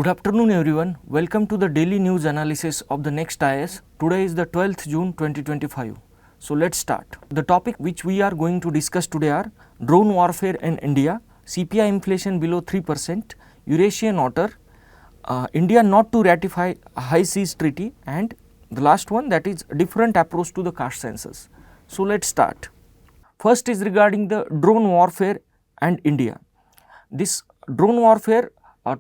Good afternoon everyone, welcome to the daily news analysis of the NEXT IAS. Today is the 12th June 2025. So let's start. The topic which we are going to discuss today are drone warfare in India, CPI inflation below 3%, Eurasian Otter, India not to ratify High Seas Treaty, and the last one, that is different approach to the Caste Census. So let's start. First is regarding the drone warfare and India. This drone warfare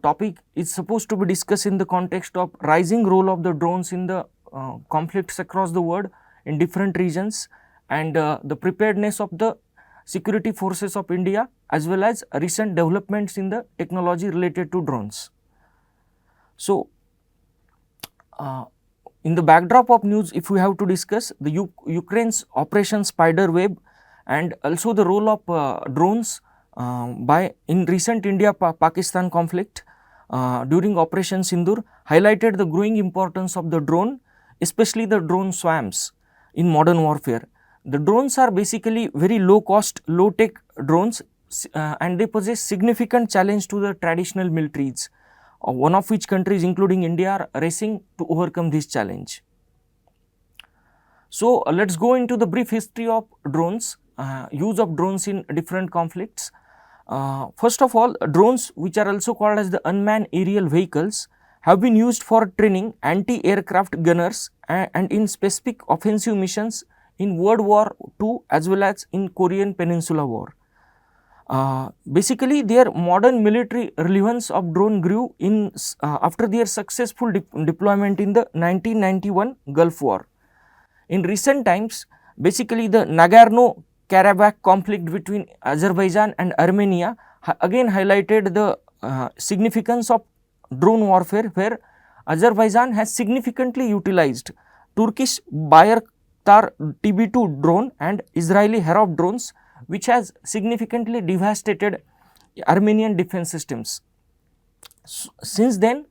topic is supposed to be discussed in the context of rising role of the drones in the conflicts across the world in different regions, and the preparedness of the security forces of India, as well as recent developments in the technology related to drones. So, in the backdrop of news, if we have to discuss the Ukraine's Operation Spiderweb and also the role of drones in recent India-Pakistan conflict during Operation Sindoor, highlighted the growing importance of the drone, especially the drone swarms in modern warfare. The drones are basically very low cost, low tech drones, and they possess significant challenge to the traditional militaries, one of which countries including India are racing to overcome this challenge. So let's go into the brief history of drones, use of drones in different conflicts. First of all, drones, which are also called as the unmanned aerial vehicles, have been used for training anti-aircraft gunners and in specific offensive missions in World War II as well as in Korean Peninsula War. Basically, their modern military relevance of drone grew in after their successful deployment in the 1991 Gulf War. In recent times, basically the Nagorno-Karabakh conflict between Azerbaijan and Armenia again highlighted the significance of drone warfare, where Azerbaijan has significantly utilized Turkish Bayraktar TB2 drone and Israeli Harov drones, which has significantly devastated Armenian defense systems. Since then,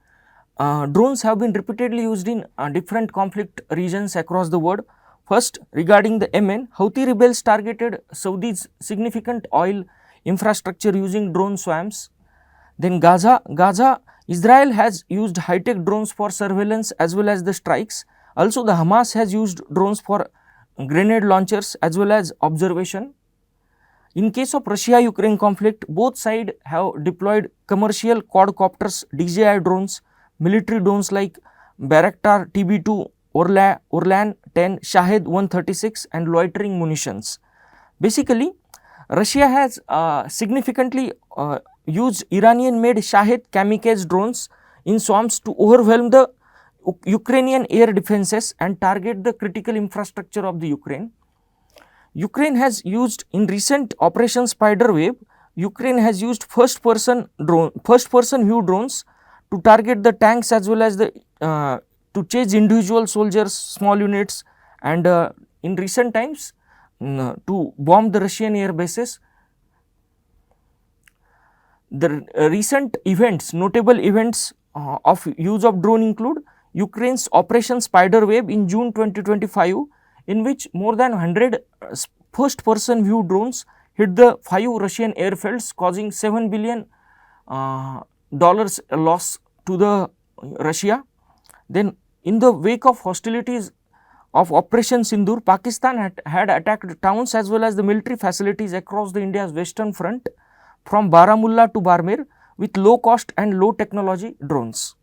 drones have been repeatedly used in different conflict regions across the world. First, regarding the Yemen, Houthi rebels targeted Saudi's significant oil infrastructure using drone swarms. Then Gaza, Israel has used high-tech drones for surveillance as well as the strikes. Also, the Hamas has used drones for grenade launchers as well as observation. In case of Russia-Ukraine conflict, both sides have deployed commercial quadcopters, DJI drones, military drones like Bayraktar TB2, Orlan 10, Shahed 136 and loitering munitions. Basically, Russia has significantly used Iranian-made Shahed kamikaze drones in swarms to overwhelm the Ukrainian air defenses and target the critical infrastructure of the Ukraine. Ukraine has used in recent Operation Spiderweb, Ukraine has used first-person view drones to target the tanks as well as the to chase individual soldiers, small units, and in recent times to bomb the Russian air bases. The recent events, notable events of use of drone include Ukraine's Operation Spiderweb in June 2025, in which more than 100 first-person view drones hit the 5 Russian airfields, causing $7 billion loss to the Russia. Then, in the wake of hostilities of Operation Sindoor, Pakistan had attacked towns as well as the military facilities across the India's western front from Baramulla to Barmer with low cost and low technology drones.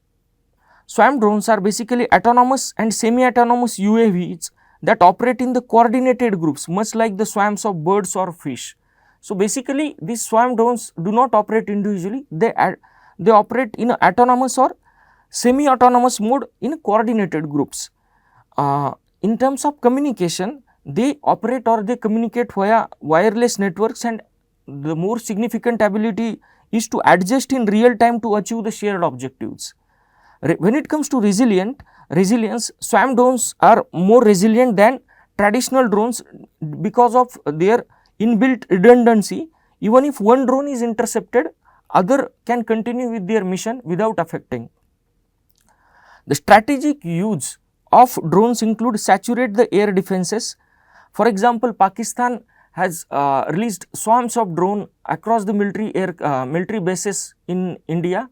Swarm drones are basically autonomous and semi-autonomous UAVs that operate in the coordinated groups, much like the swarms of birds or fish. So basically, these swarm drones do not operate individually, they operate in an autonomous or semi-autonomous mode in coordinated groups. In terms of communication, they operate or they communicate via wireless networks, and the more significant ability is to adjust in real time to achieve the shared objectives. When it comes to resilience, swarm drones are more resilient than traditional drones because of their inbuilt redundancy. Even if one drone is intercepted, other can continue with their mission without affecting. The strategic use of drones include saturate the air defenses. For example, Pakistan has released swarms of drone across the military bases in India.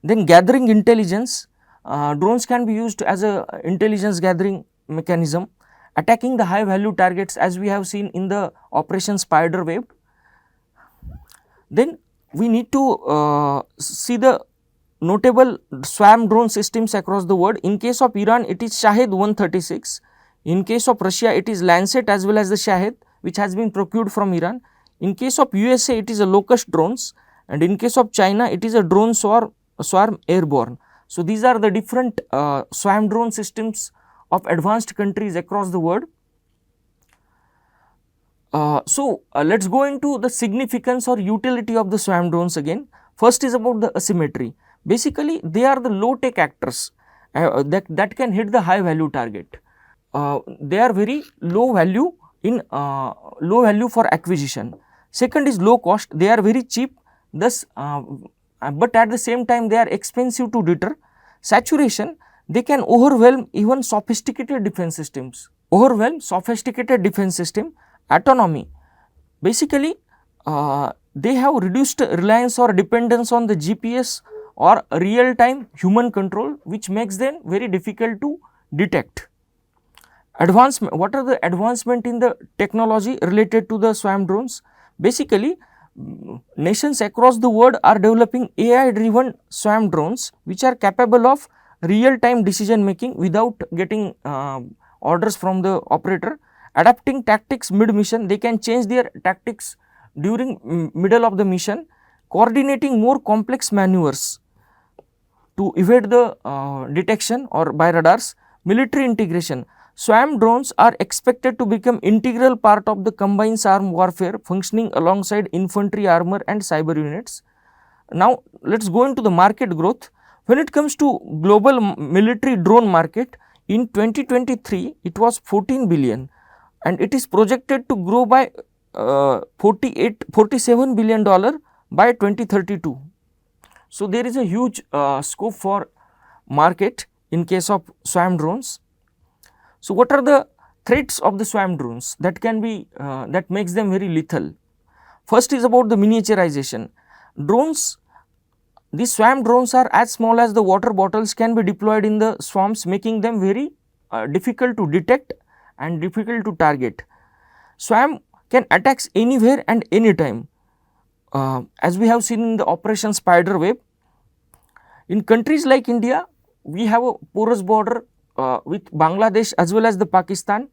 Then gathering intelligence, drones can be used as a intelligence gathering mechanism, attacking the high value targets as we have seen in the operation spider web. Then we need to see the notable swarm drone systems across the world. In case of Iran, it is Shahed 136. In case of Russia, it is Lancet as well as the Shahed, which has been procured from Iran. In case of USA, it is a locust drones, and in case of China, it is a drone swarm airborne. So these are the different swarm drone systems of advanced countries across the world. Let us go into the significance or utility of the swarm drones again. First is about the asymmetry. Basically, they are the low tech actors that can hit the high value target. They are very low value in low value for acquisition. Second is low cost. They are very cheap, thus but at the same time they are expensive to deter. Saturation, they can overwhelm even sophisticated defense systems. Autonomy, basically they have reduced reliance or dependence on the GPS or real time human control, which makes them very difficult to detect. Advancement, what are the advancement in the technology related to the swarm drones? Basically, nations across the world are developing AI driven swarm drones which are capable of real time decision making without getting orders from the operator. Adapting tactics mid mission, they can change their tactics during middle of the mission. Coordinating more complex maneuvers to evade the detection or by radars. Military integration, swarm drones are expected to become integral part of the combined armed warfare, functioning alongside infantry, armor and cyber units. Now let us go into the market growth. When it comes to global military drone market, in 2023 it was 14 billion and it is projected to grow by $47 billion by 2032. So there is a huge scope for market in case of swarm drones. So what are the threats of the swarm drones that can be that makes them very lethal? First is about the miniaturization. Drones, these swarm drones are as small as the water bottles, can be deployed in the swarms, making them very difficult to detect and difficult to target. Swarm can attack anywhere and anytime, as we have seen in the operation spider web. In countries like India, we have a porous border with Bangladesh as well as the Pakistan,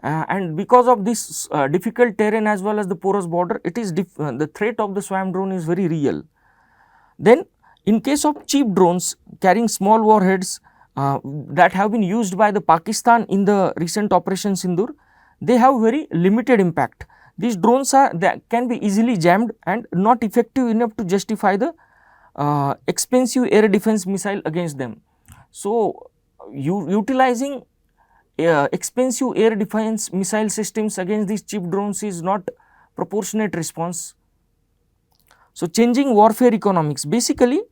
and because of this difficult terrain as well as the porous border, it is the threat of the swarm drone is very real. Then in case of cheap drones carrying small warheads that have been used by the Pakistan in the recent operation Sindoor, they have very limited impact. These drones can be easily jammed and not effective enough to justify the expensive air defense missile against them. So utilizing expensive air defense missile systems against these cheap drones is not proportionate response. So changing warfare economics, basically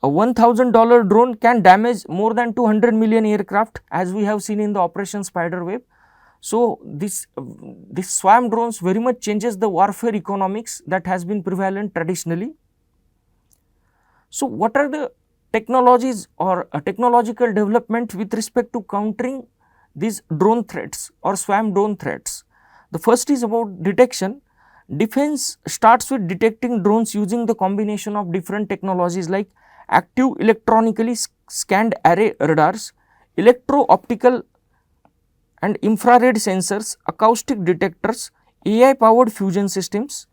a $1,000 drone can damage more than 200 million aircraft, as we have seen in the operation spider web. So this swarm drones very much changes the warfare economics that has been prevalent traditionally. So what are the technologies or technological development with respect to countering these drone threats or swarm drone threats? The first is about detection. Defense starts with detecting drones using the combination of different technologies like active electronically scanned array radars, electro-optical and infrared sensors, acoustic detectors, AI powered fusion systems,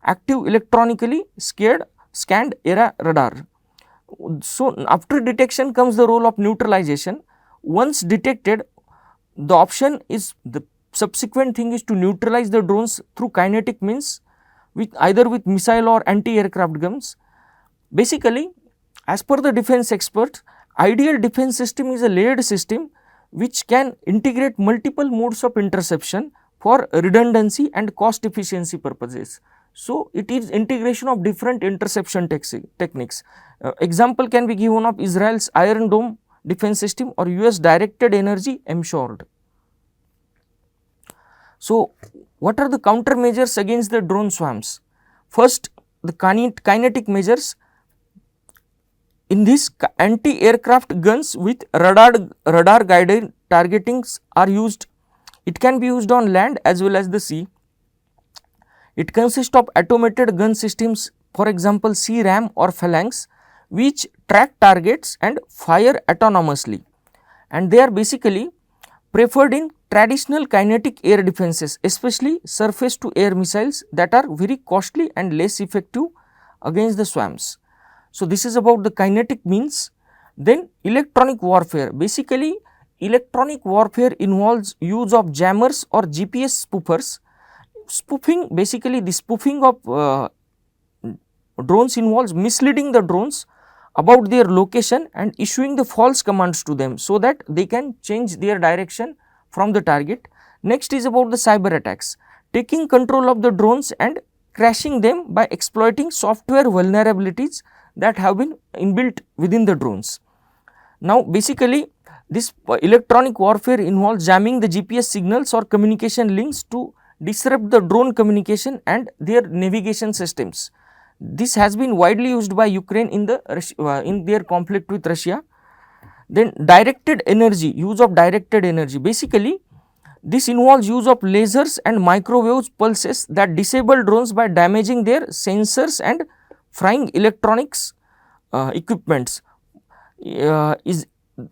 active electronically scanned array radar. So after detection comes the role of neutralization. Once detected, the option is, the subsequent thing is to neutralize the drones through kinetic means, with either with missile or anti-aircraft guns. Basically, as per the defense experts, ideal defense system is a layered system which can integrate multiple modes of interception for redundancy and cost efficiency purposes. So it is integration of different interception techniques. Example can be given of Israel's Iron Dome defense system or US directed energy M-SHORD. So what are the countermeasures against the drone swarms? First, the kinetic measures. Basically, the swarm drones can be detected by the radar, but they can be easily jammed and not effective enough to justify the expensive air defense missile against them. So utilizing expensive air defense missile systems against these cheap drones is not proportionate response. So changing warfare economics, basically a $1,000 drone can damage more than 200 million aircraft, as we have seen in the operation spider web. So In this, anti-aircraft guns with radar guided targetings are used. It can be used on land as well as the sea. It consists of automated gun systems, for example, CRAM or Phalanx, which track targets and fire autonomously, and they are basically preferred in traditional kinetic air defenses, especially surface to air missiles that are very costly and less effective against the swarms. So, this is about the kinetic means. Then electronic warfare, basically electronic warfare involves use of jammers or GPS spoofers. Spoofing, basically the spoofing of drones involves misleading the drones about their location and issuing the false commands to them, so that they can change their direction from the target. Next is about the cyber attacks, taking control of the drones and crashing them by exploiting software vulnerabilities that have been inbuilt within the drones. Now, basically this electronic warfare involves jamming the GPS signals or communication links to disrupt the drone communication and their navigation systems. This has been widely used by Ukraine in their conflict with Russia. Then directed energy, use of directed energy, basically this involves use of lasers and microwave pulses that disable drones by damaging their sensors and frying electronics equipments.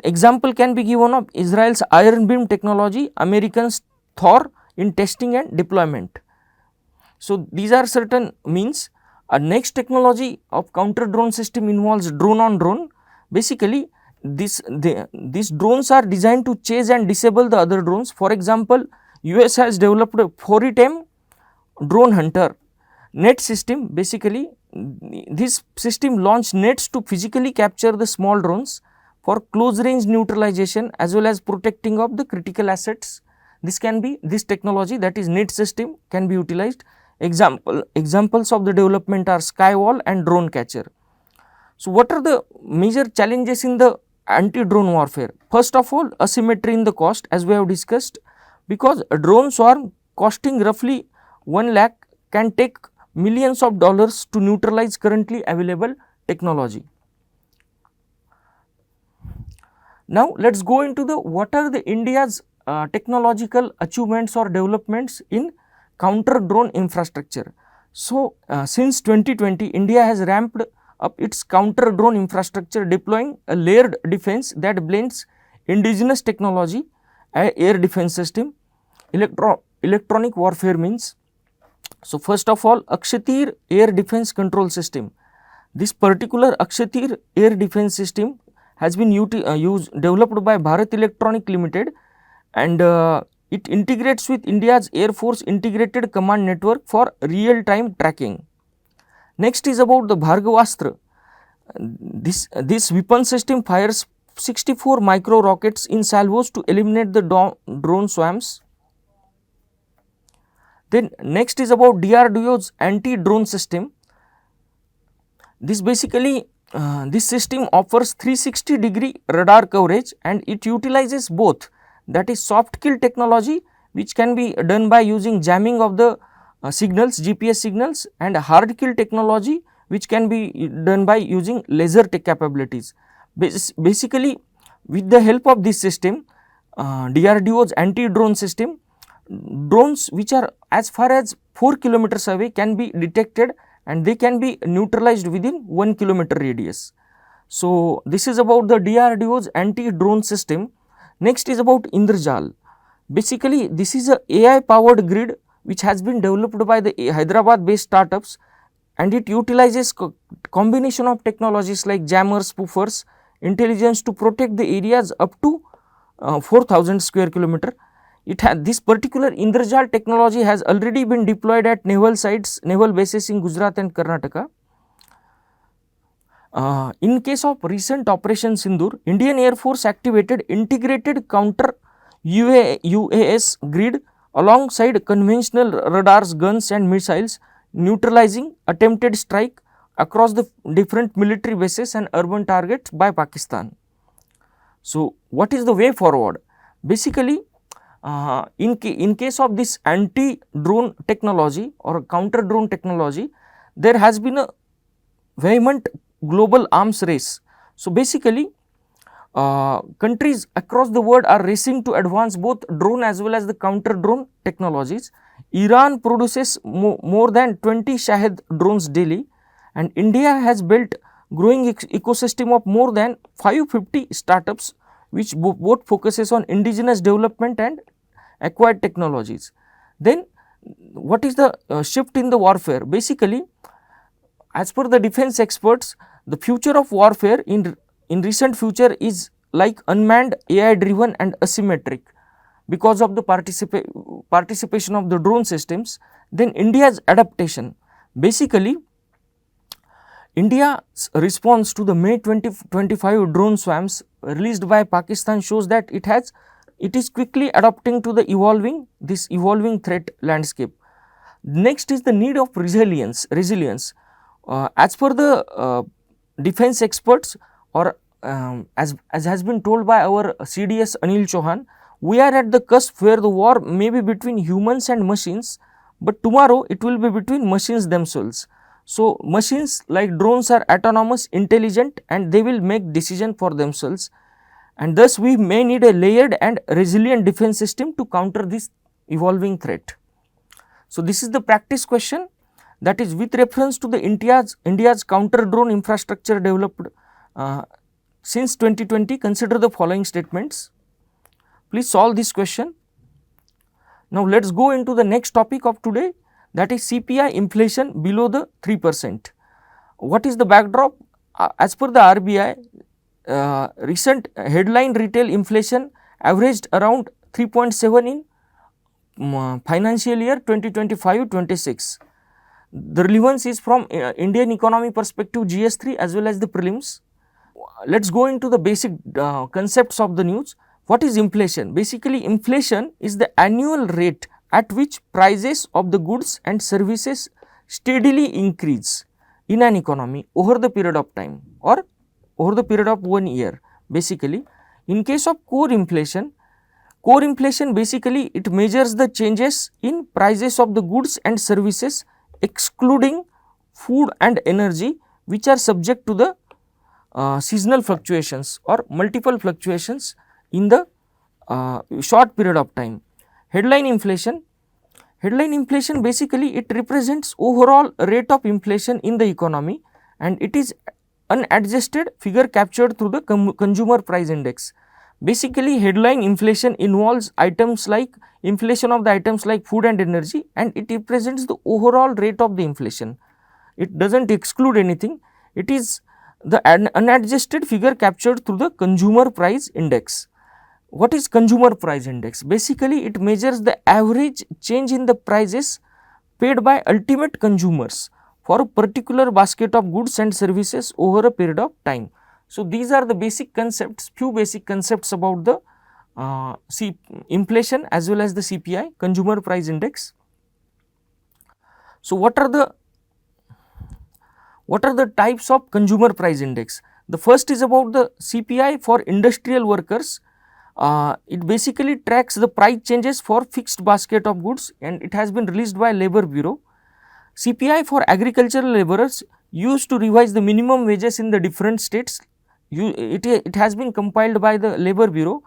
Example can be given of Israel's Iron Beam technology, Americans Thor in testing and deployment. So, these are certain means. A next technology of counter drone system involves drone on drone. Basically, these drones are designed to chase and disable the other drones. For example, US has developed a 4-item drone hunter net system. Basically, this system launched nets to physically capture the small drones for close range neutralization as well as protecting of the critical assets. This can be, this technology, that is net system, can be utilized. Examples of the development are Skywall and drone catcher. So, what are the major challenges in the anti-drone warfare? First of all, asymmetry in the cost, as we have discussed, because a drone swarm costing roughly 1 lakh can take millions of dollars to neutralize currently available technology. Now, let us go into the what are the India's technological achievements or developments in counter drone infrastructure. So, since 2020, India has ramped up its counter drone infrastructure, deploying a layered defense that blends indigenous technology, air defense system, electronic warfare means. So, first of all, Akshatir air defense control system. This particular Akshatir air defense system has been developed by Bharat Electronic Limited, and it integrates with India's Air Force integrated command network for real time tracking. Next is about the Bhargavastra. This weapon system fires 64 micro rockets in salvos to eliminate the drone swarms. Then next is about DRDO's anti-drone system. This basically this system offers 360-degree radar coverage, and it utilizes both, that is soft kill technology, which can be done by using jamming of the signals, GPS signals, and hard kill technology, which can be done by using laser tech capabilities. Basically, with the help of this system, DRDO's anti-drone system, drones which are as far as 4 kilometers away can be detected and they can be neutralized within 1 kilometer radius. So, this is about the DRDO's anti-drone system. Next is about Indrajal. Basically, this is a AI powered grid which has been developed by the Hyderabad based startups, and it utilizes combination of technologies like jammers, spoofers, intelligence to protect the areas up to 4,000 square kilometer. This particular Indrajal technology has already been deployed at naval sites, naval bases in Gujarat and Karnataka. In case of recent Operation Sindoor, Indian Air Force activated integrated counter UAS grid alongside conventional radars, guns and missiles, neutralizing attempted strike across the different military bases and urban targets by Pakistan. So, what is the way forward? Basically, in case of this anti-drone technology or counter-drone technology, there has been a vehement global arms race So, basically countries across the world are racing to advance both drone as well as the counter drone technologies. Iran produces more than 20 Shahed drones daily, and India has built growing ecosystem of more than 550 startups which both focuses on indigenous development and acquired technologies. Then what is the shift in the warfare? Basically, as per the defense experts, the future of warfare in recent future is like unmanned, AI driven and asymmetric because of the participation of the drone systems. Then India's adaptation. Basically, India's response to the May 2025 drone swarms released by Pakistan shows that it is quickly adapting to the evolving threat landscape. Next is the need of resilience. As per the defense experts, or as has been told by our CDS Anil Chauhan, we are at the cusp where the war may be between humans and machines, but tomorrow it will be between machines themselves. So, machines like drones are autonomous, intelligent, and they will make decision for themselves, and thus we may need a layered and resilient defense system to counter this evolving threat. So, this is the practice question, that is with reference to the India's counter drone infrastructure developed since 2020. Consider the following statements. Please solve this question. Now, let us go into the next topic of today, that is CPI inflation below the 3%. What is the backdrop? As per the RBI, recent headline retail inflation averaged around 3.7 in financial year 2025-26. The relevance is from Indian economy perspective, GS3 as well as the prelims. Let us go into the basic concepts of the news. What is inflation? Basically, inflation is the annual rate at which prices of the goods and services steadily increase in an economy over the period of time or over the period of 1 year. Basically, in case of core inflation basically it measures the changes in prices of the goods and services excluding food and energy, which are subject to the seasonal fluctuations or multiple fluctuations in the short period of time. Headline inflation basically it represents overall rate of inflation in the economy, and it is unadjusted figure captured through the consumer price index. Basically, headline inflation involves items like inflation of the items like food and energy, and it represents the overall rate of the inflation. It does not exclude anything. It is the unadjusted figure captured through the consumer price index. What is consumer price index? Basically, it measures the average change in the prices paid by ultimate consumers for a particular basket of goods and services over a period of time. So, these are the basic concepts, few basic concepts about the inflation as well as the CPI, consumer price index. So, what are the types of consumer price index? The first is about the CPI for industrial workers. It basically tracks the price changes for fixed basket of goods, and it has been released by Labour Bureau. CPI for agricultural labourers used to revise the minimum wages in the different states. It has been compiled by the Labour Bureau.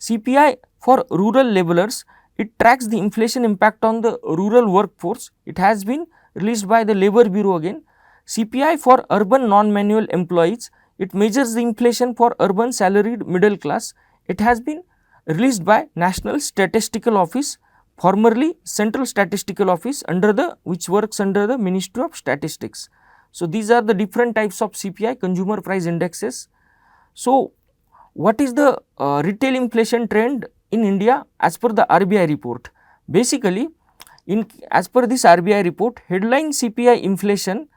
CPI for rural labourers, it tracks the inflation impact on the rural workforce. It has been released by the Labour Bureau again. CPI for urban non-manual employees, it measures the inflation for urban salaried middle class. It has been released by National Statistical Office, formerly Central Statistical Office, which works under the Ministry of Statistics. So, these are the different types of CPI, consumer price indexes. So, what is the retail inflation trend in India as per the RBI report? Basically, as per this RBI report, headline CPI inflation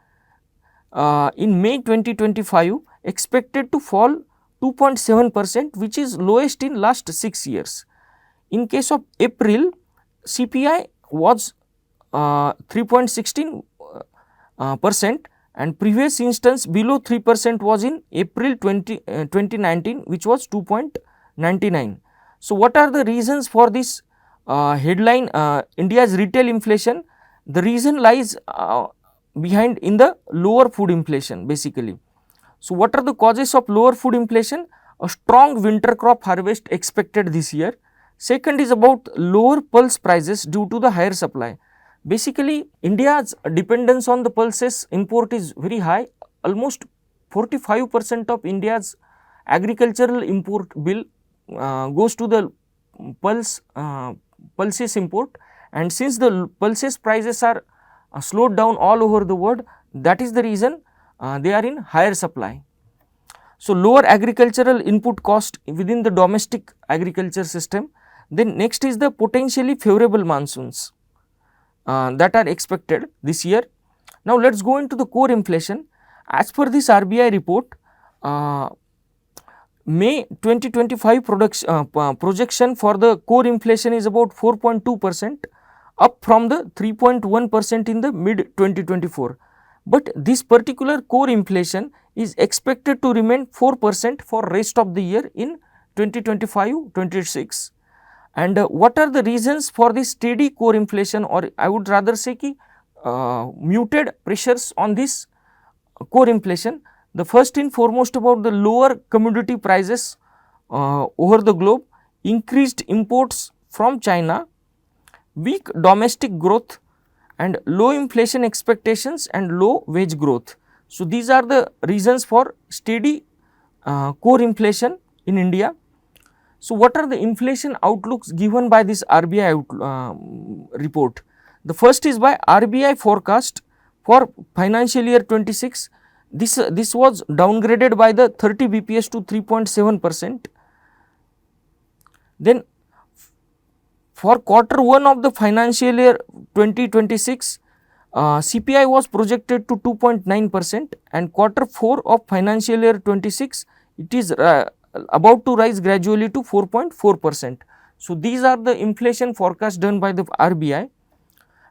in May 2025 expected to fall 2.7%, which is lowest in last 6 years. In case of April, CPI was 3.16%, and previous instance below 3% was in April 2019, which was 2.99. So, what are the reasons for this headline India's retail inflation? The reason lies behind in the lower food inflation basically. So, what are the causes of lower food inflation? A strong winter crop harvest expected this year. Second is about lower pulse prices due to the higher supply. Basically, India's dependence on the pulses import is very high. Almost 45% of India's agricultural import bill goes to the pulses import, and since the pulses prices are slowed down all over the world, that is the reason they are in higher supply. So, lower agricultural input cost within the domestic agriculture system. Then next is the potentially favorable monsoons that are expected this year. Now, let us go into the core inflation. As per this RBI report, May 2025 projection for the core inflation is about 4.2%, up from the 3.1% in the mid 2024. But this particular core inflation is expected to remain 4% for rest of the year in 2025-26. And what are the reasons for this steady core inflation, or I would rather say muted pressures on this core inflation? The first and foremost about the lower commodity prices over the globe, increased imports from China, weak domestic growth, and low inflation expectations and low wage growth. So, these are the reasons for steady core inflation in India. So, what are the inflation outlooks given by this RBI report? The first is by RBI forecast for financial year 26. This was downgraded by the 30 BPS to 3.7%. Then for quarter 1 of the financial year 2026, CPI was projected to 2.9%, and quarter 4 of financial year 26, it is about to rise gradually to 4.4%. So, these are the inflation forecast done by the RBI.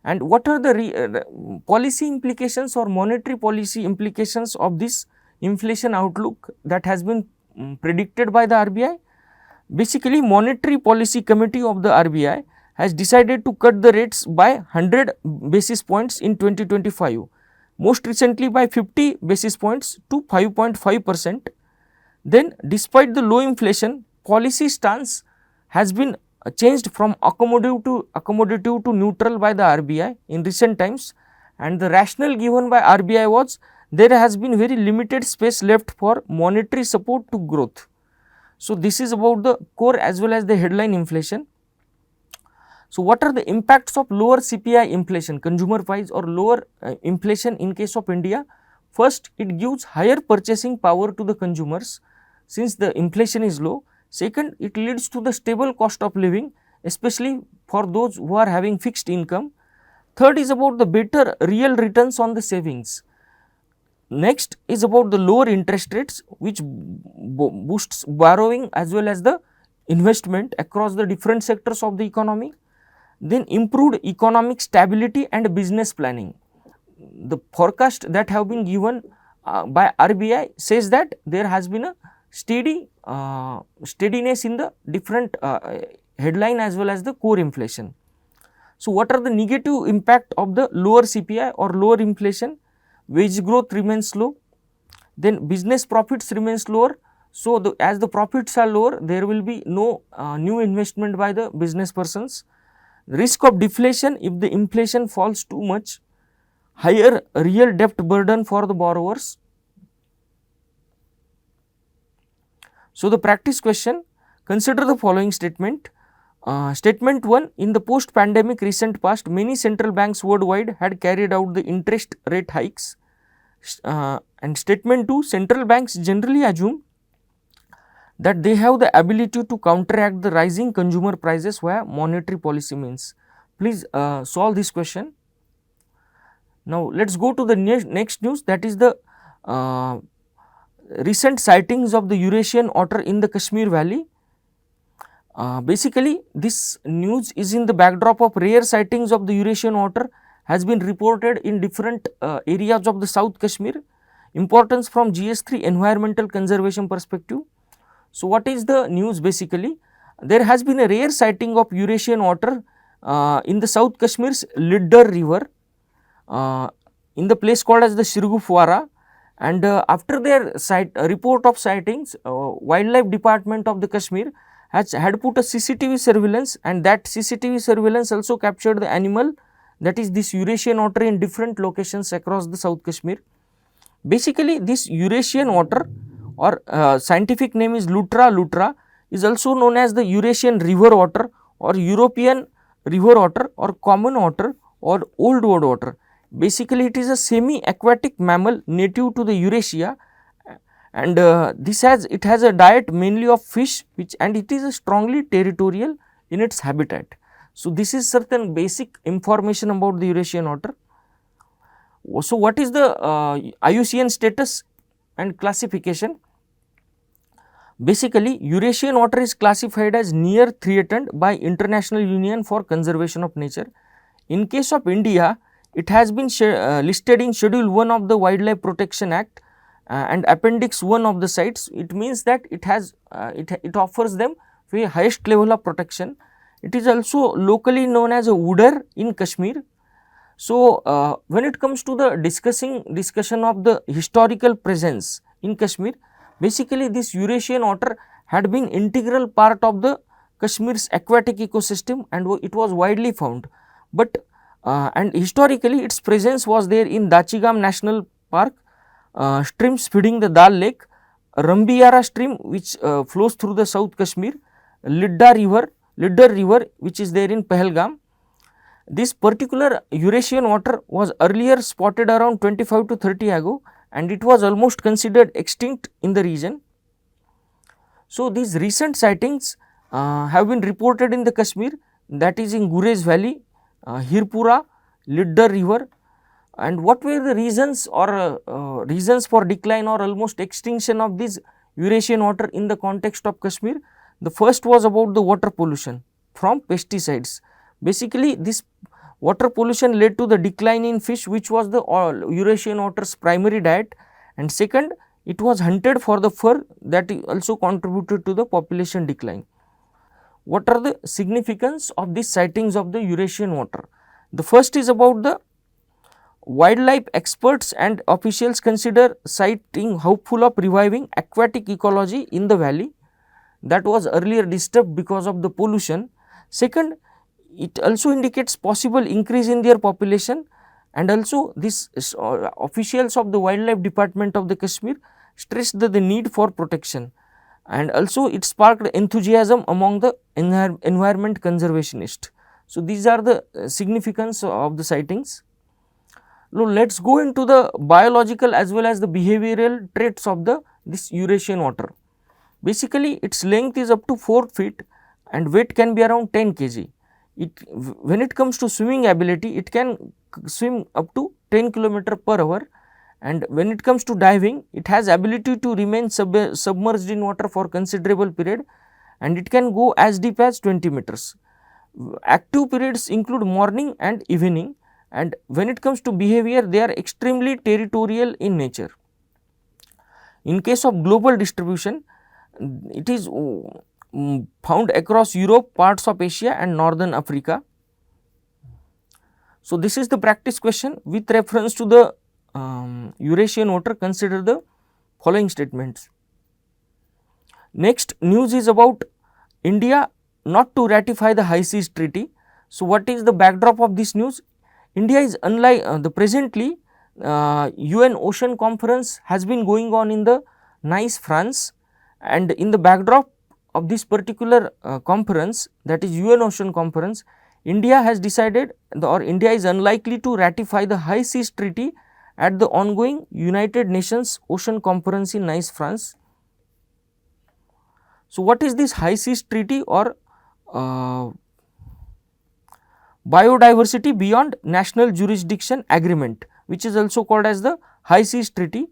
And what are the policy implications or monetary policy implications of this inflation outlook that has been predicted by the RBI? Basically, Monetary Policy Committee of the RBI has decided to cut the rates by 100 basis points in 2025, most recently by 50 basis points to 5.5%. Then, despite the low inflation, policy stance has been changed from accommodative to neutral by the RBI in recent times, and the rationale given by RBI was there has been very limited space left for monetary support to growth. So, this is about the core as well as the headline inflation. So, what are the impacts of lower CPI inflation, consumer price or lower inflation in case of India? First, it gives higher purchasing power to the consumers since the inflation is low. Second, it leads to the stable cost of living, especially for those who are having fixed income. Third is about the better real returns on the savings. Next is about the lower interest rates, which boosts borrowing as well as the investment across the different sectors of the economy. Then improved economic stability and business planning. The forecast that have been given by RBI says that there has been a steadiness in the different headline as well as the core inflation. So, what are the negative impact of the lower CPI or lower inflation? Wage growth remains low, then business profits remains lower. So, as the profits are lower, there will be no new investment by the business persons. Risk of deflation if the inflation falls too much, higher real debt burden for the borrowers. So, the practice question, consider the following statement. Statement 1, in the post pandemic recent past, many central banks worldwide had carried out the interest rate hikes, and statement 2, central banks generally assume that they have the ability to counteract the rising consumer prices via monetary policy means. Please solve this question. Now, let us go to the next news, that is the recent sightings of the Eurasian otter in the Kashmir valley. Basically, this news is in the backdrop of rare sightings of the Eurasian otter has been reported in different areas of the South Kashmir. Importance from GS3 environmental conservation perspective. So, what is the news basically? There has been a rare sighting of Eurasian otter in the South Kashmir's Lidder river in the place called as the Shirgufwara, And after their report of sightings, Wildlife Department of the Kashmir had put a CCTV surveillance, and that CCTV surveillance also captured the animal, that is this Eurasian otter, in different locations across the South Kashmir. Basically, this Eurasian otter, or scientific name is Lutra lutra, is also known as the Eurasian river otter or European river otter or common otter or old world otter. Basically, it is a semi-aquatic mammal native to the Eurasia, and it has a diet mainly of fish, and it is strongly territorial in its habitat. So, this is certain basic information about the Eurasian otter. So, what is the IUCN status and classification? Basically, Eurasian otter is classified as near threatened by International Union for Conservation of Nature. In case of India, it has been listed in Schedule 1 of the Wildlife Protection Act and Appendix 1 of the sites. It means that it offers them the highest level of protection. It is also locally known as a wooder in Kashmir. So, when it comes to the discussion of the historical presence in Kashmir, basically this Eurasian otter had been integral part of the Kashmir's aquatic ecosystem, and it was widely found. But and historically its presence was there in Dachigam National Park, streams feeding the Dal Lake, Rambiyara stream which flows through the South Kashmir, Lidda river which is there in Pahalgam. This particular Eurasian otter was earlier spotted around 25 to 30 ago, and it was almost considered extinct in the region. So, these recent sightings have been reported in the Kashmir, that is in Gurez Valley, Hirpura, Lidda river. And what were the reasons for decline or almost extinction of this Eurasian otter in the context of Kashmir? The first was about the water pollution from pesticides. Basically, this water pollution led to the decline in fish, which was the Eurasian otter's primary diet, and second, it was hunted for the fur, that also contributed to the population decline. What are the significance of these sightings of the Eurasian otter? The first is about the wildlife experts and officials consider sighting hopeful of reviving aquatic ecology in the valley that was earlier disturbed because of the pollution. Second, it also indicates possible increase in their population, and also this officials of the Wildlife Department of the Kashmir stressed the need for protection, and also it sparked enthusiasm among the environment conservationists. So, these are the significance of the sightings. Now, let us go into the biological as well as the behavioral traits of this Eurasian otter. Basically, its length is up to 4 feet and weight can be around 10 kg. When it comes to swimming ability, it can swim up to 10 km per hour, and when it comes to diving, it has ability to remain submerged in water for considerable period, and it can go as deep as 20 meters. Active periods include morning and evening, and when it comes to behavior, they are extremely territorial in nature. In case of global distribution, it is found across Europe, parts of Asia and northern Africa. So, this is the practice question. With reference to the Eurasian otter, consider the following statements. Next news is about India not to ratify the High Seas Treaty. So, what is the backdrop of this news? India is unlike presently UN Ocean Conference has been going on in the Nice, France, and in the backdrop of this particular conference, that is UN Ocean Conference, India has decided or India is unlikely to ratify the High Seas Treaty at the ongoing United Nations Ocean Conference in Nice, France. So, what is this High Seas Treaty or Biodiversity Beyond National Jurisdiction Agreement, which is also called as the High Seas Treaty?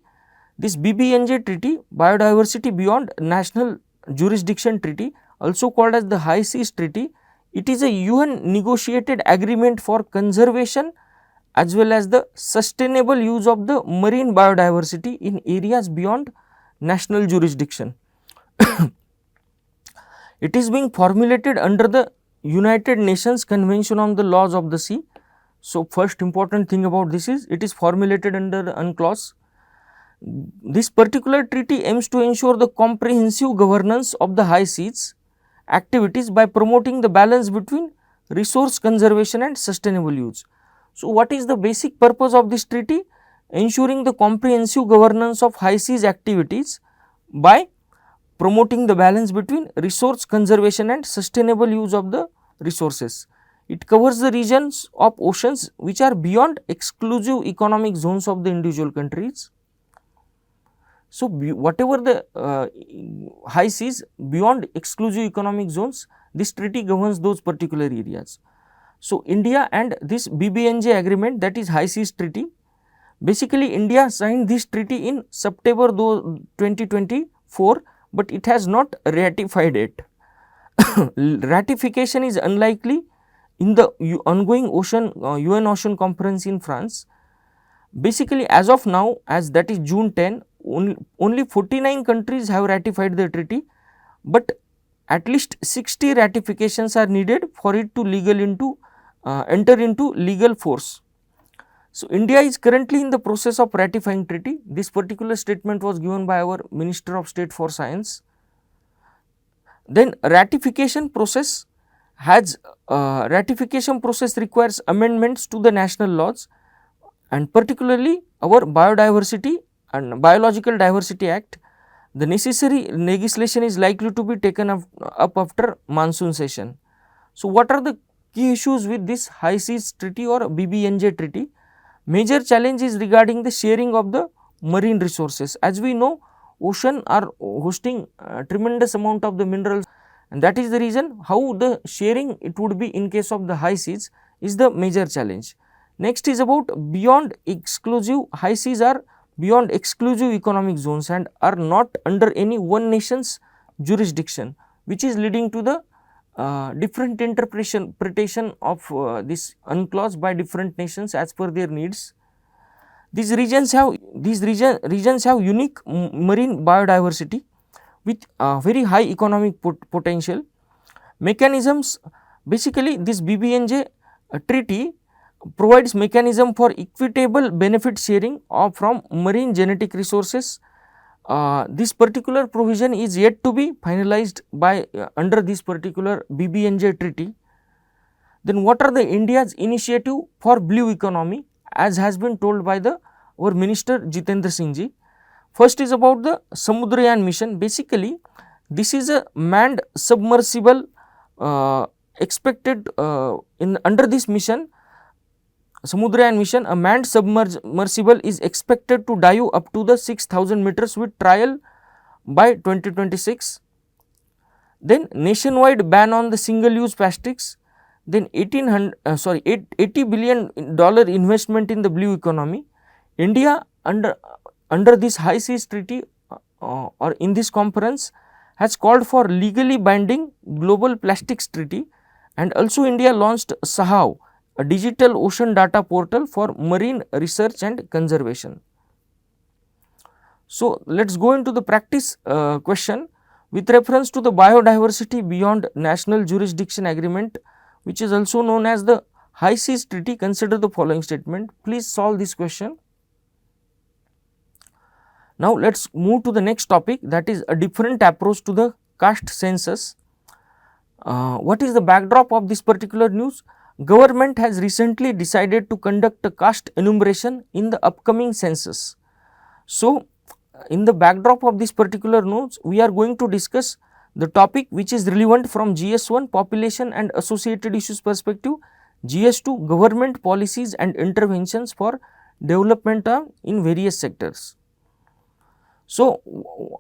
This BBNJ Treaty, Biodiversity Beyond National Jurisdiction Treaty, also called as the High Seas Treaty, it is a UN negotiated agreement for conservation as well as the sustainable use of the marine biodiversity in areas beyond national jurisdiction. It is being formulated under the United Nations Convention on the Laws of the Sea. So, first important thing about this is it is formulated under the UNCLOS. This particular treaty aims to ensure the comprehensive governance of the high seas activities by promoting the balance between resource conservation and sustainable use. So, what is the basic purpose of this treaty? Ensuring the comprehensive governance of high seas activities by promoting the balance between resource conservation and sustainable use of the resources. It covers the regions of oceans which are beyond exclusive economic zones of the individual countries. So, whatever the high seas beyond exclusive economic zones, this treaty governs those particular areas. So, India and this BBNJ agreement, that is high seas treaty, basically India signed this treaty in September 2024, but it has not ratified it. Ratification is unlikely in the ongoing UN Ocean Conference in France. Basically, as of now, as that is June 10, only 49 countries have ratified the treaty, but at least 60 ratifications are needed for it to enter into legal force. So, India is currently in the process of ratifying treaty. This particular statement was given by our Minister of State for Science. Then ratification process requires amendments to the national laws, and particularly our Biodiversity and Biological Diversity Act. The necessary legislation is likely to be taken up after monsoon session. So, what are the key issues with this high seas treaty or BBNJ treaty? Major challenge is regarding the sharing of the marine resources. As we know, ocean are hosting tremendous amount of the minerals, and that is the reason how the sharing it would be in case of the high seas is the major challenge. Next is about beyond exclusive, high seas are beyond exclusive economic zones and are not under any one nation's jurisdiction, which is leading to the different interpretation of this unclause by different nations as per their needs. These regions have unique marine biodiversity with very high economic potential. Mechanisms, basically this BBNJ treaty provides mechanism for equitable benefit sharing from marine genetic resources. This particular provision is yet to be finalized by under this particular BBNJ treaty. Then what are the India's initiative for blue economy, as has been told by our Minister Jitendra Singh ji. First is about the Samudrayan mission. Basically, this is a manned submersible expected under this mission, Samudrayan mission, a manned submersible is expected to dive up to the 6,000 meters with trial by 2026. Then nationwide ban on the single use plastics. Then $80 billion investment in the blue economy. India under this high seas treaty or in this conference has called for legally binding global plastics treaty, and also India launched SAHAV, a digital ocean data portal for marine research and conservation. So, let us go into the practice question with reference to the biodiversity beyond national jurisdiction agreement, which is also known as the high seas treaty. Consider the following statement. Please solve this question. Now, let us move to the next topic, that is a different approach to the caste census. What is the backdrop of this particular news? Government has recently decided to conduct a caste enumeration in the upcoming census. So, in the backdrop of this particular news, we are going to discuss the topic which is relevant from GS1 population and associated issues perspective, GS2 government policies and interventions for development in various sectors. So,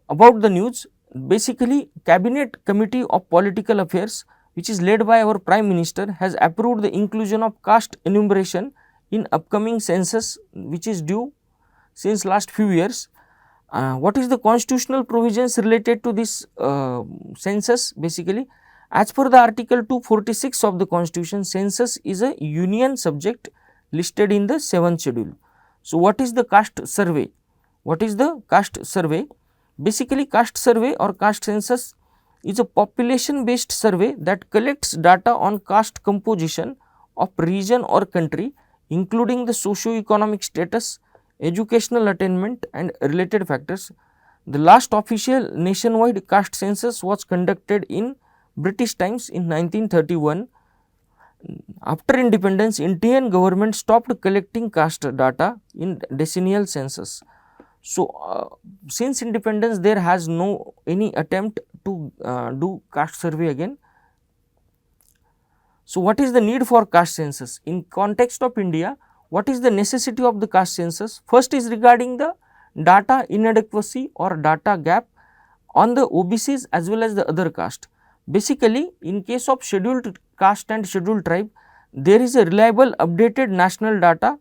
about the news, basically Cabinet Committee of Political Affairs, which is led by our Prime Minister, has approved the inclusion of caste enumeration in upcoming census, which is due since last few years. What is the constitutional provisions related to this census? Basically, as per the article 246 of the constitution, census is a union subject listed in the 7th schedule. So, what is the caste survey? What is the caste survey? Basically, caste survey or caste census is a population based survey that collects data on caste composition of region or country, including the socio-economic status, educational attainment and related factors. The last official nationwide caste census was conducted in British times in 1931. After independence, Indian government stopped collecting caste data in decennial census. So, since independence there has no any attempt to do caste survey again. So, what is the need for caste census? In context of India, what is the necessity of the caste census? First is regarding the data inadequacy or data gap on the OBCs as well as the other caste. Basically, in case of scheduled caste and scheduled tribe, there is a reliable updated national data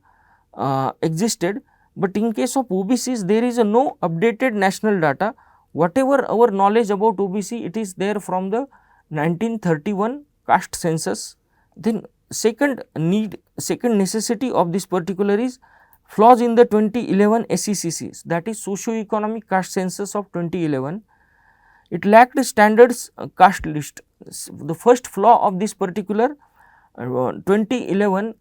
existed, but in case of OBCs there is a no updated national data. Whatever our knowledge about OBC, it is there from the 1931 caste census. Then second necessity of this particular is flaws in the 2011 SECCs, that is socio-economic caste census of 2011. It lacked standards caste list. The first flaw of this particular 2011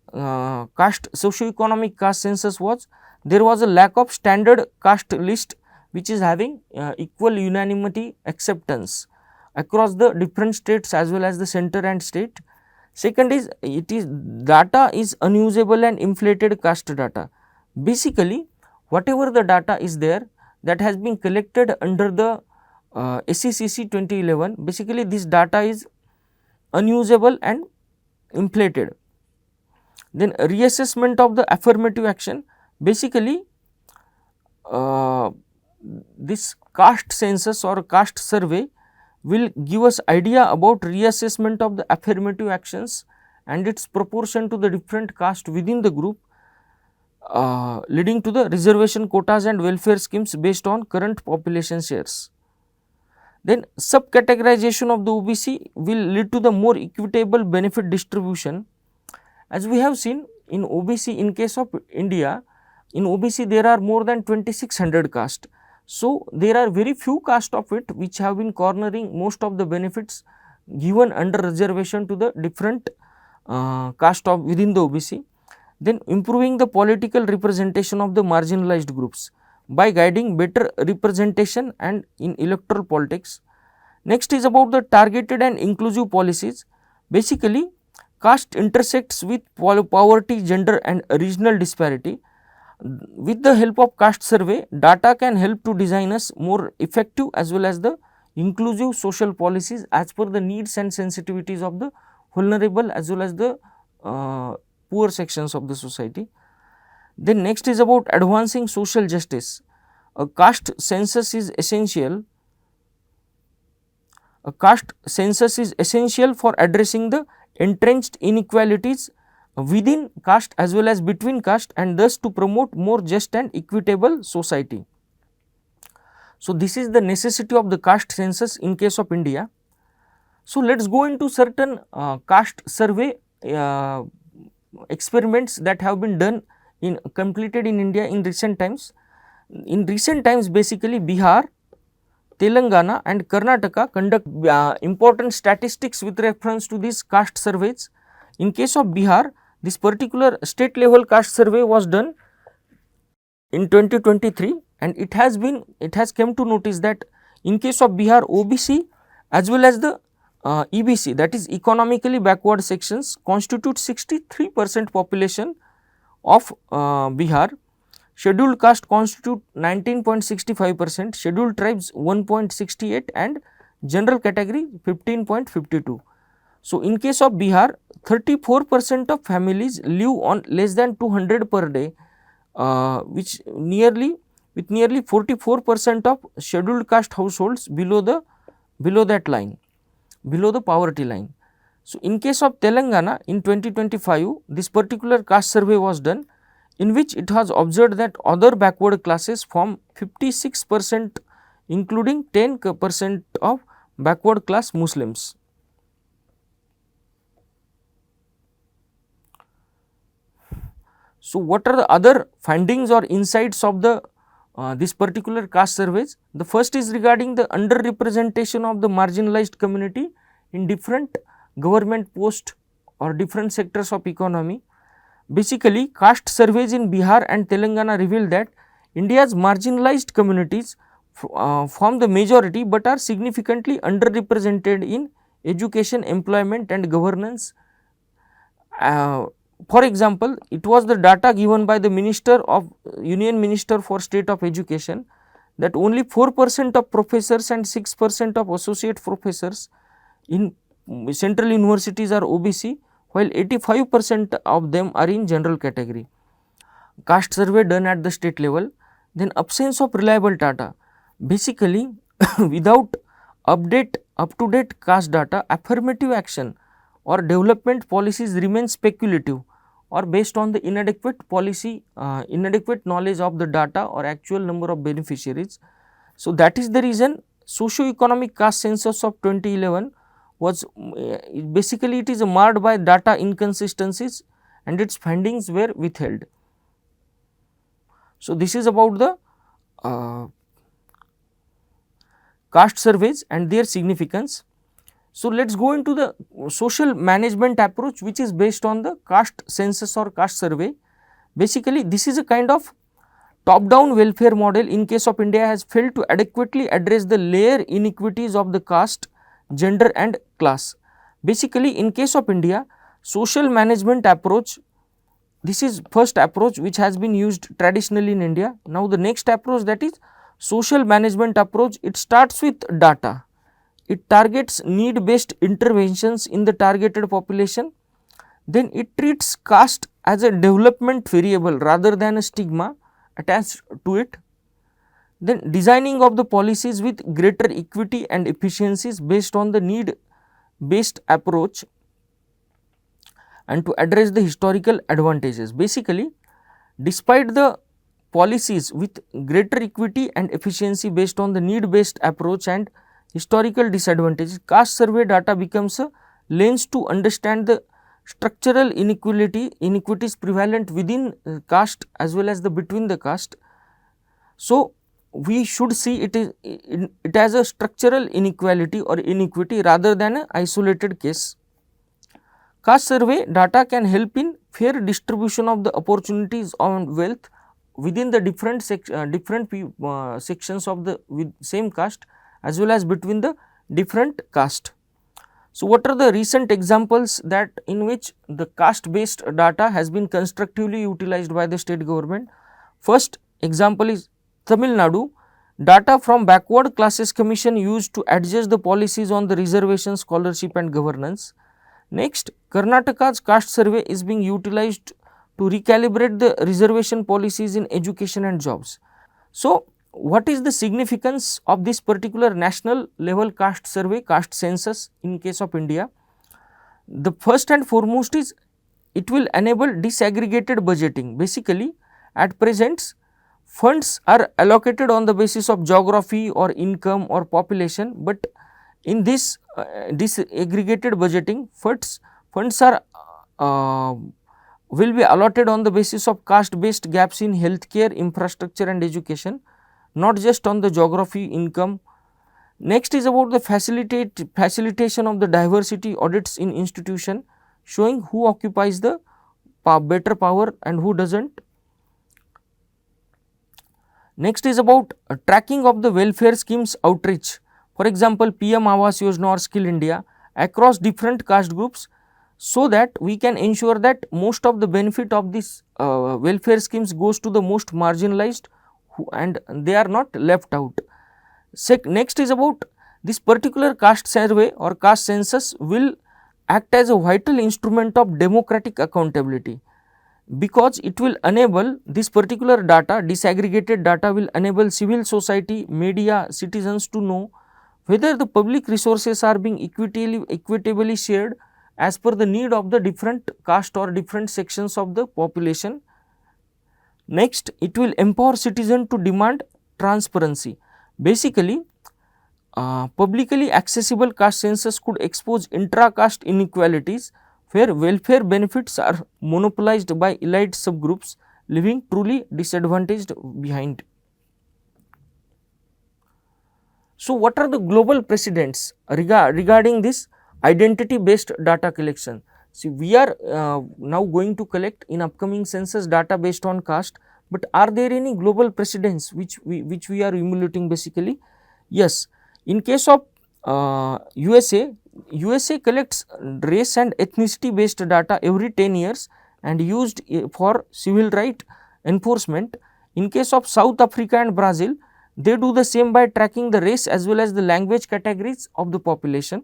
caste socio-economic caste census was there was a lack of standard caste list which is having equal unanimity acceptance across the different states as well as the center and state. Second is data is unusable and inflated caste data. Basically, whatever the data is there that has been collected under the SECC 2011, basically this data is unusable and inflated. Then reassessment of the affirmative action, basically this caste census or caste survey will give us idea about reassessment of the affirmative actions and its proportion to the different caste within the group, leading to the reservation quotas and welfare schemes based on current population shares. Then subcategorization of the OBC will lead to the more equitable benefit distribution. As we have seen in OBC, in case of India, in OBC there are more than 2600 caste. So, there are very few caste of it which have been cornering most of the benefits given under reservation to the different caste of within the OBC. Then improving the political representation of the marginalized groups by guiding better representation and in electoral politics. Next is about the targeted and inclusive policies. Basically, caste intersects with poverty, gender and regional disparity. With the help of caste survey, data can help to design us more effective as well as the inclusive social policies as per the needs and sensitivities of the vulnerable as well as the poor sections of the society. Then next is about advancing social justice. A caste census is essential. A caste census is essential for addressing the entrenched inequalities within caste as well as between caste and thus to promote more just and equitable society. So, this is the necessity of the caste census in case of India. So, let us go into certain caste survey experiments that have been done completed in India in recent times. In recent times, basically Bihar, Telangana and Karnataka conduct important statistics with reference to these caste surveys. In case of Bihar, this particular state level caste survey was done in 2023 and it has come to notice that in case of Bihar, OBC as well as the EBC, that is economically backward sections, constitute 63% population of Bihar. Scheduled caste constitute 19.65%, scheduled tribes 1.68 and general category 15.52. So, in case of Bihar, 34% of families live on less than 200 per day, with nearly 44% of scheduled caste households below that line, below the poverty line. So, in case of Telangana in 2025, this particular caste survey was done, in which it was observed that other backward classes form 56%, including 10% of backward class Muslims. So, what are the other findings or insights of the this particular caste surveys? The first is regarding the underrepresentation of the marginalized community in different government posts or different sectors of economy. Basically, caste surveys in Bihar and Telangana reveal that India's marginalized communities form the majority, but are significantly underrepresented in education, employment and governance. For example, it was the data given by the Union Minister for State of Education that only 4% of professors and 6% of associate professors in central universities are OBC, while 85% of them are in general category. Caste survey done at the state level, then absence of reliable data. Basically, without up-to-date caste data, affirmative action or development policies remain speculative or based on the inadequate knowledge of the data or actual number of beneficiaries. So, that is the reason socio-economic caste census of 2011 was basically it is marred by data inconsistencies and its findings were withheld. So, this is about the caste surveys and their significance. So, let us go into the social management approach, which is based on the caste census or caste survey. Basically, this is a kind of top down welfare model in case of India has failed to adequately address the layer inequities of the caste, gender and class. Basically, in case of India, social management approach, this is first approach which has been used traditionally in India. Now, the next approach, that is social management approach, it starts with data. It targets need based interventions in the targeted population. Then it treats caste as a development variable rather than a stigma attached to it. Then designing of the policies with greater equity and efficiencies based on the need based approach and to address the historical advantages. Basically, despite the policies with greater equity and efficiency based on the need based approach and historical disadvantages, caste survey data becomes a lens to understand the structural inequities prevalent within caste as well as the between the caste. So, we should see it as a structural inequality or inequity rather than an isolated case. Caste survey data can help in fair distribution of the opportunities on wealth within the different sections of the same caste as well as between the different caste. So, what are the recent examples that in which the caste based data has been constructively utilized by the state government? First example is Tamil Nadu. Data from Backward Classes Commission used to adjust the policies on the reservation, scholarship and governance. Next, Karnataka's caste survey is being utilized to recalibrate the reservation policies in education and jobs. So, what is the significance of this particular national level caste survey, caste census in case of India? The first and foremost is it will enable disaggregated budgeting. Basically, at present funds are allocated on the basis of geography or income or population, but in this disaggregated budgeting funds are will be allotted on the basis of caste based gaps in healthcare, infrastructure and education, not just on the geography, income. Next is about the facilitation of the diversity audits in institution, showing who occupies the better power and who does not. Next is about tracking of the welfare schemes outreach. For example, PM Awas Yojana or Skill India across different caste groups, so that we can ensure that most of the benefit of this welfare schemes goes to the most marginalized and they are not left out. Next is about this particular caste survey or caste census will act as a vital instrument of democratic accountability, because it will enable this particular data, disaggregated data will enable civil society, media, citizens to know whether the public resources are being equitably shared as per the need of the different caste or different sections of the population. Next, it will empower citizen to demand transparency. Basically, publicly accessible caste census could expose intra-caste inequalities where welfare benefits are monopolized by elite subgroups, leaving truly disadvantaged behind. So, what are the global precedents regarding this identity based data collection? See, we are now going to collect in upcoming census data based on caste, but are there any global precedents which we are emulating basically? Yes, in case of USA collects race and ethnicity based data every 10 years and used for civil right enforcement. In case of South Africa and Brazil, they do the same by tracking the race as well as the language categories of the population.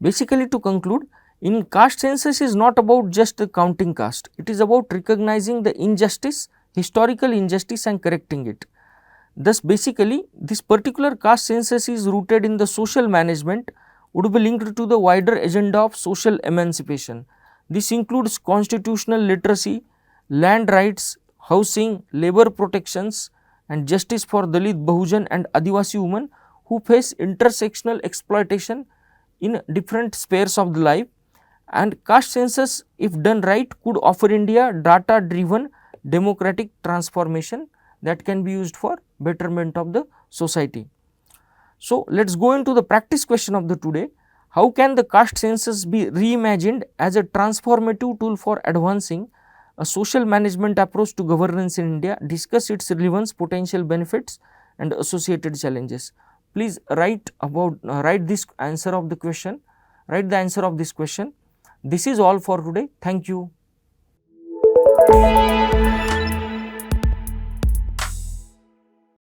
Basically, to conclude, in caste census is not about just counting caste, it is about recognizing the injustice, historical injustice and correcting it. Thus, basically this particular caste census is rooted in the social management, would be linked to the wider agenda of social emancipation. This includes constitutional literacy, land rights, housing, labor protections and justice for Dalit, Bahujan and Adivasi women who face intersectional exploitation in different spheres of the life. And caste census, if done right, could offer India data driven democratic transformation that can be used for betterment of the society. So, let us go into the practice question of the today. How can the caste census be reimagined as a transformative tool for advancing a social management approach to governance in India? Discuss its relevance, potential benefits and associated challenges. Please write this answer of the question, write the answer of this question. This is all for today. Thank you.